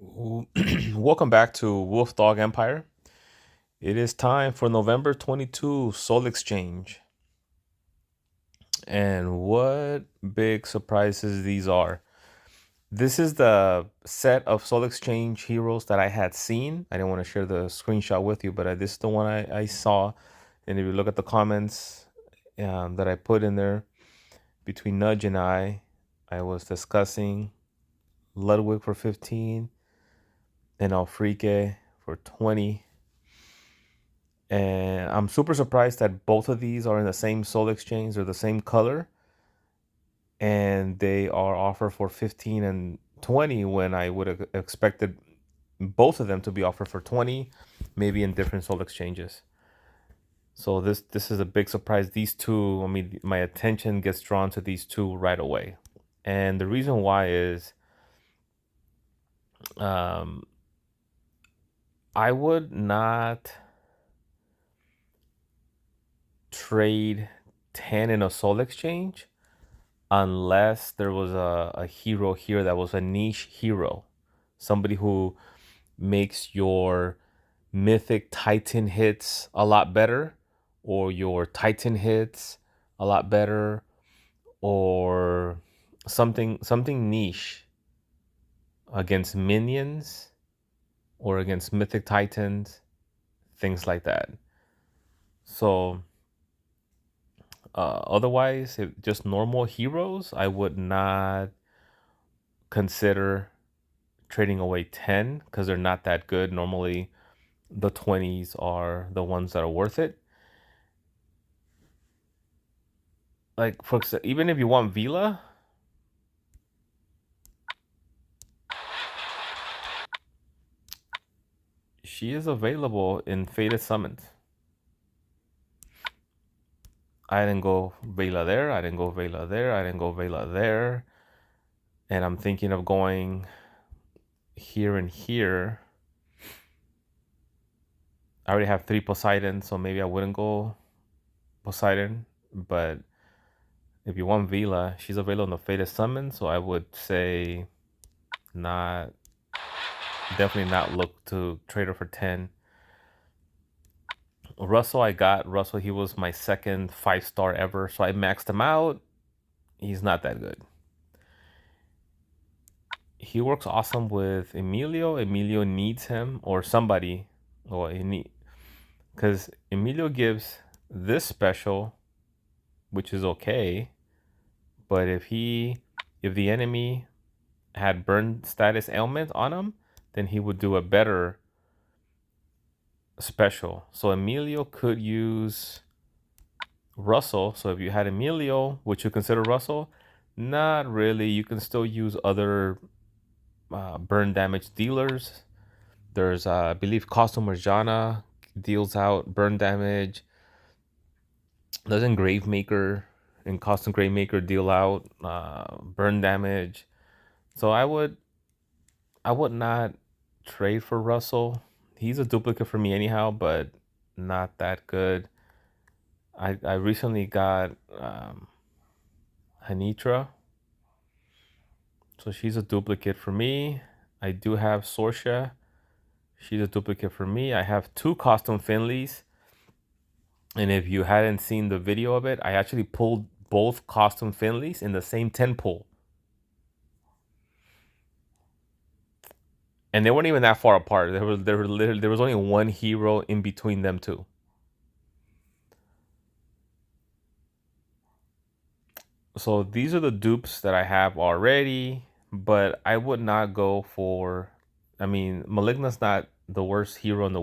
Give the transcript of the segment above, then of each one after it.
Welcome back to Wolf Dog Empire. It is time for November 22 Soul Exchange. And what big surprises these are. This is the set of Soul Exchange heroes that I had seen. I didn't want to share the screenshot with you, but this is the one I saw. And if you look at the comments that I put in there between Nudge and I was discussing Ludwig for 15 and Alfrike for 20. And I'm super surprised that both of these are in the same Soul Exchange or the same color. And they are offered for 15 and 20 when I would have expected both of them to be offered for 20, maybe in different Soul Exchanges. So this is a big surprise. These two, I mean, my attention gets drawn to these two right away. And the reason why is um, I would not trade 10 in a Soul Exchange unless there was a hero here that was a niche hero, somebody who makes your mythic Titan hits a lot better, or your Titan hits a lot better, or something niche against minions or against mythic Titans, things like that. So otherwise, if just normal heroes, I would not consider trading away 10 because they're not that good. Normally, the 20s are the ones that are worth it. Like, for even if you want Vila, she is available in Faded Summons. I didn't go Vela there. I didn't go Vela there. I didn't go Vela there. And I'm thinking of going here and here. I already have 3 Poseidon, so maybe I wouldn't go Poseidon. But if you want Vila, she's available in the Faded Summon, so I would say not, definitely not look to trade her for 10. Russell, he was my second 5-star ever, so I maxed him out. He's not that good. He works awesome with Emilio. Emilio needs him or somebody. Well, because Emilio gives this special, which is okay. But if the enemy had burn status ailment on him, then he would do a better special. So Emilio could use Russell. So if you had Emilio, would you consider Russell? Not really. You can still use other burn damage dealers. There's, I believe, Costume Marjana deals out burn damage. Doesn't Gravemaker and Costume Gravemaker deal out burn damage? So I would not trade for Russell. He's a duplicate for me anyhow, but not that good. I recently got Hanitra, so she's a duplicate for me. I do have Sorsha. She's a duplicate for me. I have 2 Costume Finleys. And if you hadn't seen the video of it, I actually pulled both Costume Finleys in the same 10 pull. And they weren't even that far apart. There was only one hero in between them two. So these are the dupes that I have already, but I would not go for. I mean, Maligna's not the worst hero in the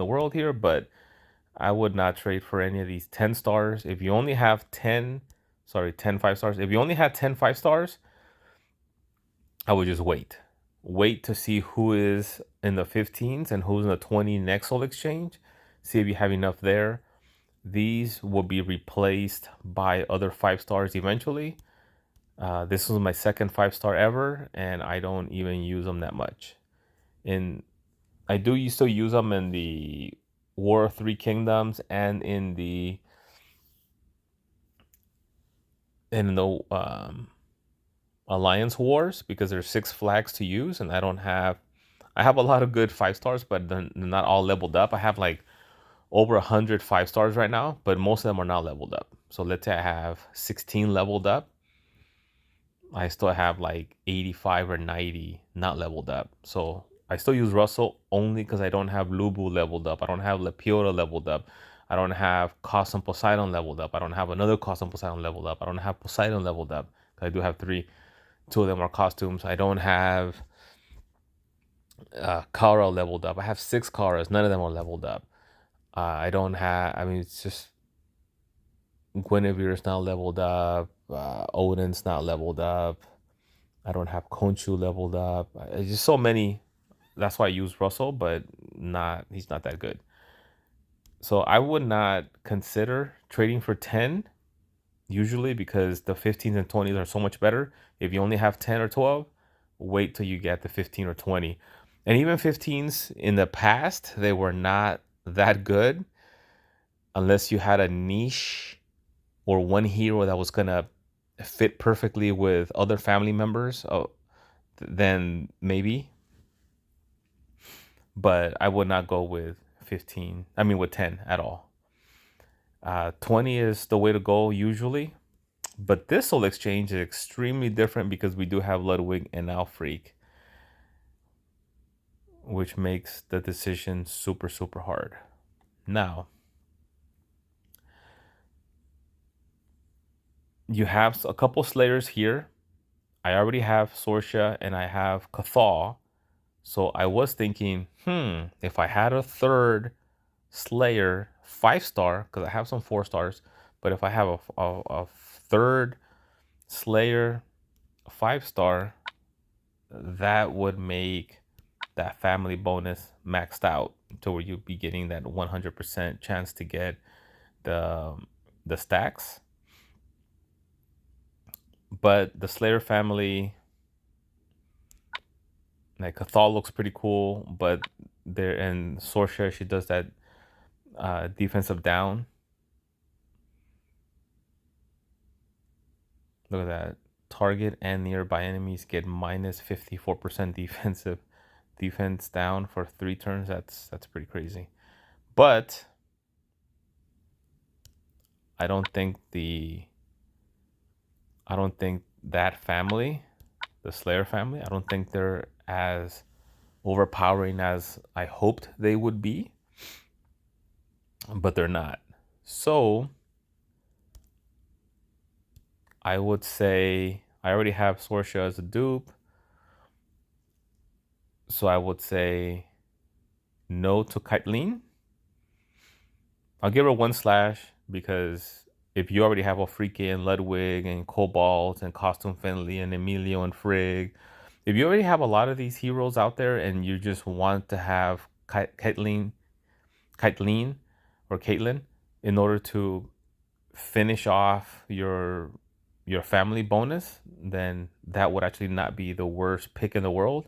world here, but I would not trade for any of these 10 stars. If you only have 10 5-stars. If you only had 10 5-stars, I would just wait. Wait to see who is in the 15s and who's in the 20 next Soul Exchange. See if you have enough there. These will be replaced by other 5-stars eventually. This was my second 5-star ever, and I don't even use them that much. And I do still use them in the War of Three Kingdoms and in the Alliance Wars, because there's 6 flags to use, and I don't have I have a lot of good 5 stars, but they're not all leveled up. I have like over 100 5 stars right now, but most of them are not leveled up. So let's say I have 16 leveled up. I still have like 85 or 90 not leveled up. So I still use Russell only because I don't have Lubu leveled up. I don't have Lepiota leveled up. I don't have Cosm Poseidon leveled up. I don't have another Cosm Poseidon leveled up. I don't have Poseidon leveled up. I do have three. Two of them are costumes. I don't have Kara leveled up. I have 6 Karas. None of them are leveled up. I don't have. I mean, it's just Guinevere's not leveled up. Odin's not leveled up. I don't have Conchu leveled up. It's just so many. That's why I use Russell, but not. He's not that good. So I would not consider trading for 10 usually because the 15s and 20s are so much better. If you only have 10 or 12, wait till you get the 15 or 20. And even 15s in the past, they were not that good unless you had a niche or one hero that was going to fit perfectly with other family members. Then maybe. But I would not go with 15. I mean, with 10 at all. 20 is the way to go usually. But this soul exchange is extremely different because we do have Ludwig and Alfreak, which makes the decision super, super hard. Now, you have a couple Slayers here. I already have Sorsha and I have Cathal. So I was thinking, if I had a third Slayer 5-star, because I have some 4 stars, but if I have a third Slayer 5-star, that would make that family bonus maxed out to where you'd be getting that 100% chance to get the stacks. But the Slayer family, like Cathal looks pretty cool, but there and Sorsha, she does that defensive down. Look at that. Target and nearby enemies get minus 54% defense down for 3 turns. That's pretty crazy. But I don't think that family, the Slayer family, I don't think they're as overpowering as I hoped they would be. But they're not. So I would say I already have Sorsha as a dupe. So I would say no to Caitlyn. I'll give her 1 because if you already have a freaking Ludwig and Cobalt and Costume Finley and Emilio and Frigg, if you already have a lot of these heroes out there and you just want to have Caitlyn or Caitlyn in order to finish off your family bonus, then that would actually not be the worst pick in the world.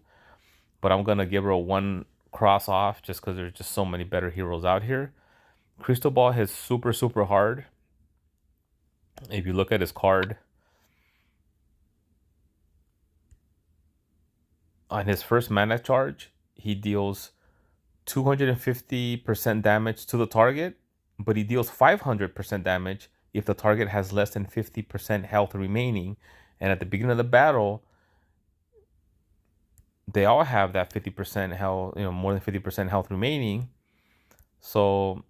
But I'm gonna give her a 1 cross off just because there's just so many better heroes out here. Cristobal hits super, super hard. If you look at his card, on his first mana charge, he deals 250% damage to the target, but he deals 500% damage if the target has less than 50% health remaining. And at the beginning of the battle, they all have that 50% health, more than 50% health remaining. So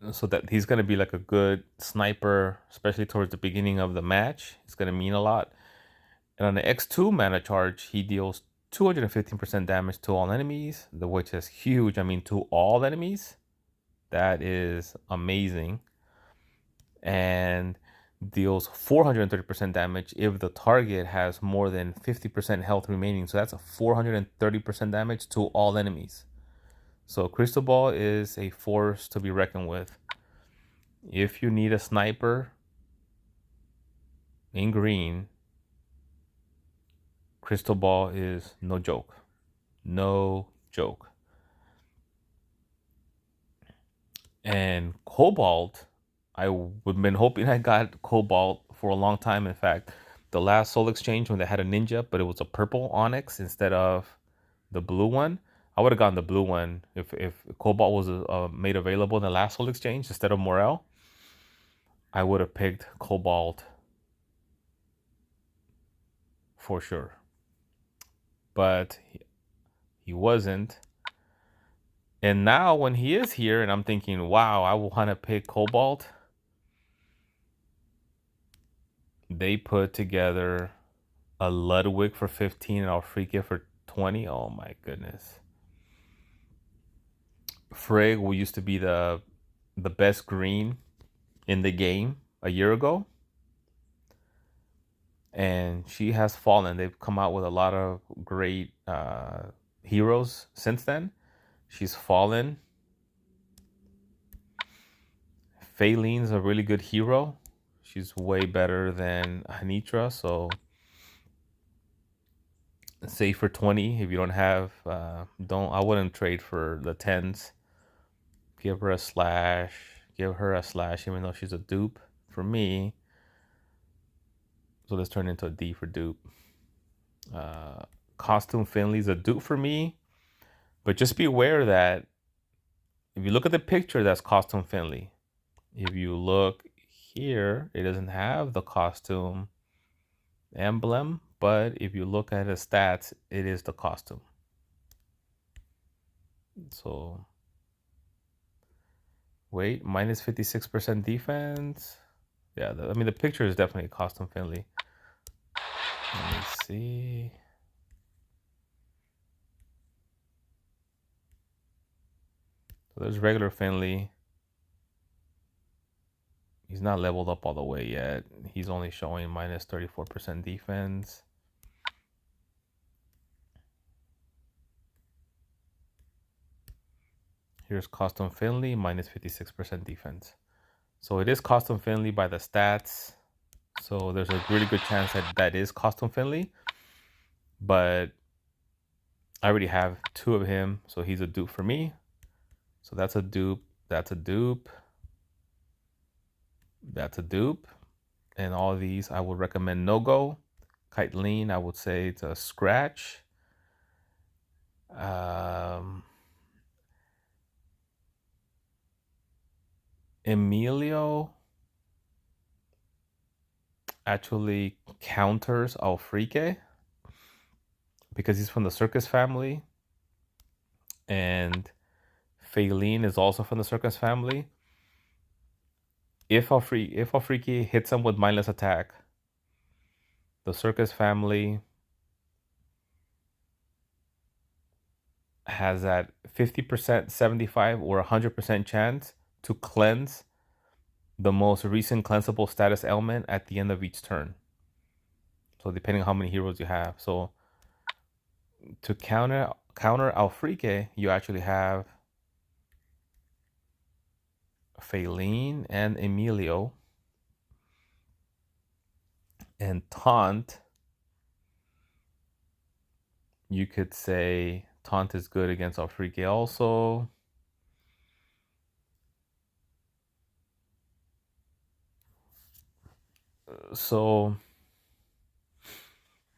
that he's going to be like a good sniper, especially towards the beginning of the match. It's going to mean a lot. And on the X2 mana charge, he deals 215% damage to all enemies, which is huge. I mean, to all enemies, that is amazing. And deals 430% damage if the target has more than 50% health remaining. So that's a 430% damage to all enemies. So Cristobal is a force to be reckoned with. If you need a sniper in green, Cristobal is no joke. No joke. And Cobalt, I would been hoping I got Cobalt for a long time. In fact, the last Soul Exchange when they had a ninja, but it was a purple Onyx instead of the blue one. I would have gotten the blue one if Cobalt was made available in the last Soul Exchange instead of Morel. I would have picked Cobalt for sure, but he wasn't. And now when he is here, and I'm thinking, wow, I want to pick Cobalt. They put together a Ludwig for 15 and Alfrika for 20. Oh my goodness. Frigg who used to be the best green in the game a year ago, and she has fallen. They've come out with a lot of great heroes since then. She's fallen. Faylene's a really good hero. She's way better than Hanitra, so save for 20 if you don't have don't I wouldn't trade for the 10s. Give her a slash. Give her a slash even though she's a dupe for me. So let's turn into a D for dupe. Costume Finley's a dupe for me, but just be aware that if you look at the picture, that's Costume Finley. If you look here, it doesn't have the costume emblem, but if you look at his stats, it is the costume. So wait, minus 56% defense. Yeah, I mean the picture is definitely Costume Finley. Let me see. So there's regular Finley. He's not leveled up all the way yet. He's only showing minus 34% defense. Here's Costume Finley, minus 56% defense. So it is Costume Finley by the stats. So there's a really good chance that that is Costume Finley. But I already have 2 of him, so he's a dupe for me. So that's a dupe, that's a dupe, that's a dupe. And all of these I would recommend no-go. Kiteline, I would say it's a scratch. Emilio actually counters Alfrike because he's from the Circus family, and Faylene is also from the Circus family. If Alfrike hits him with mindless attack, the Circus family has that 50%, 75, or 100% chance to cleanse the most recent cleansable status element at the end of each turn. So depending on how many heroes you have. So to counter Alfrike, you actually have Faylene and Emilio. And Taunt, you could say Taunt is good against Alfrike also. So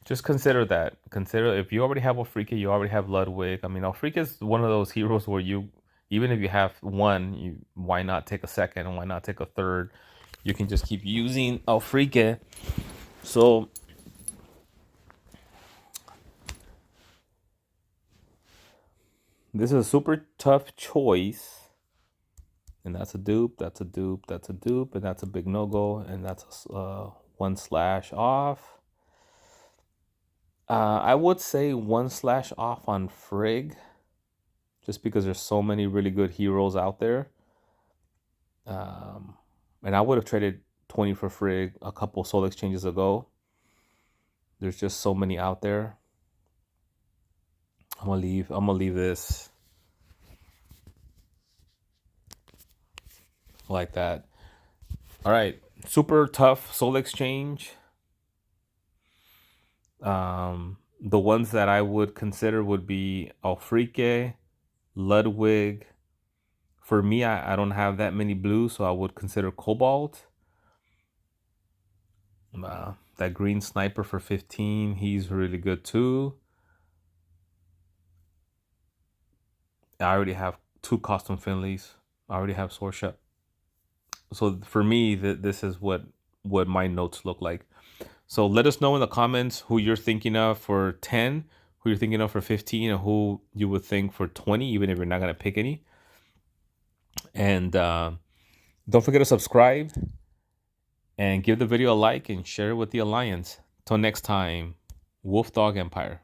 just consider that. Consider if you already have Alfrike, you already have Ludwig. I mean, Alfrike is one of those heroes where you, even if you have one, why not take a second and why not take a third? You can just keep using Alfrike. So this is a super tough choice. And that's a dupe, that's a dupe, that's a dupe, and that's a big no-go, and that's a 1 slash off. I would say 1 slash off on Frigg, just because there's so many really good heroes out there. And I would have traded 20 for Frigg a couple soul exchanges ago. There's just so many out there. I'm gonna leave this like that. All right, super tough soul exchange. The ones that I would consider would be Alfrike, Ludwig. For me, I don't have that many blues, so I would consider Cobalt. That green sniper for 15, he's really good too. I already have 2 custom Finleys. I already have Sorsha. So for me, this is what my notes look like. So let us know in the comments who you're thinking of for 10, who you're thinking of for 15, and who you would think for 20, even if you're not gonna pick any. And don't forget to subscribe and give the video a like and share it with the alliance. Till next time, Wolf Dog Empire.